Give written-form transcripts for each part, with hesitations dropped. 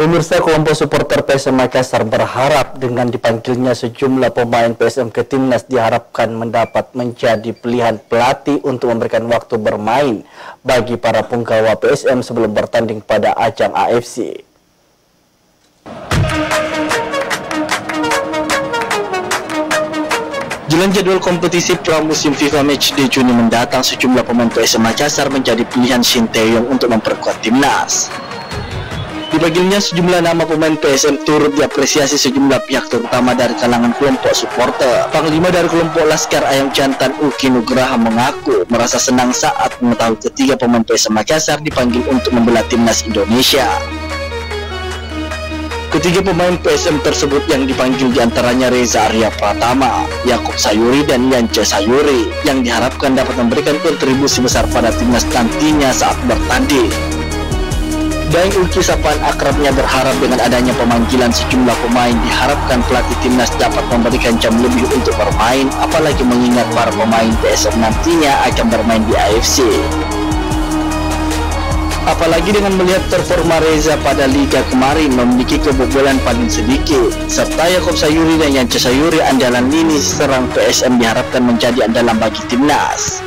Pemirsa, kelompok supporter PSM Makassar berharap dengan dipanggilnya sejumlah pemain PSM ke timnas diharapkan mendapat menjadi pilihan pelatih untuk memberikan waktu bermain bagi para punggawa PSM sebelum bertanding pada ajang AFC. Jelang jadwal kompetisi pramusim FIFA Matchday Juni mendatang, sejumlah pemain PSM Makassar menjadi pilihan Shin Tae-yong untuk memperkuat timnas. Dipanggilnya sejumlah nama pemain PSM turut diapresiasi sejumlah pihak, terutama dari kalangan kelompok supporter. Panglima dari kelompok Laskar Ayam Jantan Uki Nugraha mengaku merasa senang saat mengetahui ketiga pemain PSM Makassar dipanggil untuk membela timnas Indonesia. Ketiga pemain PSM tersebut yang dipanggil diantaranya Reza Arya Pratama, Yaakob Sayuri, dan Yance Sayuri, yang diharapkan dapat memberikan kontribusi besar pada timnas nantinya saat bertanding. Daeng Uki, sapaan akrabnya, berharap dengan adanya pemanggilan sejumlah pemain diharapkan pelatih timnas dapat memberikan jam lebih untuk bermain, apalagi mengingat para pemain PSM nantinya akan bermain di AFC. Apalagi dengan melihat performa Reza pada Liga kemarin memiliki kebobolan paling sedikit, serta Yaakob Sayuri dan Yance Sayuri andalan lini serang PSM diharapkan menjadi andalan bagi timnas.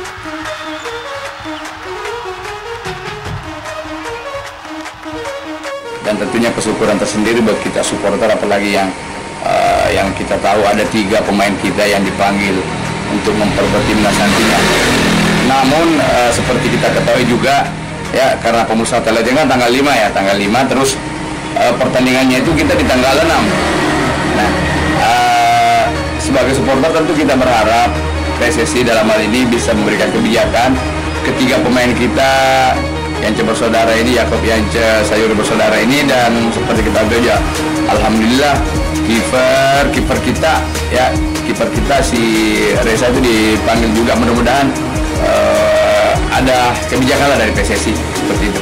Dan tentunya kesyukuran tersendiri bagi kita supporter, apalagi yang kita tahu ada 3 pemain kita yang dipanggil untuk memperkuat timnas nantinya. Namun seperti kita ketahui juga ya, karena pemusatan latihan kan tanggal 5 ya, tanggal 5, terus pertandingannya itu kita di tanggal 6. Nah, sebagai supporter tentu kita berharap PSSI dalam hal ini bisa memberikan kebijakan ketiga pemain kita, Yance bersaudara ini, Yaakob Yance Sayuri bersaudara ini, dan seperti kita tahu ya, alhamdulillah kiper kita si Reza itu dipanggil juga. Mudah-mudahan ada kebijakan lah dari PSSI seperti itu.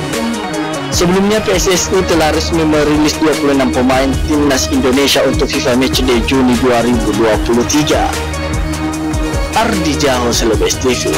Sebelumnya PSSI telah resmi merilis 26 pemain timnas Indonesia untuk FIFA Matchday Juni 2023. Ardi Jaho, Celebes TV.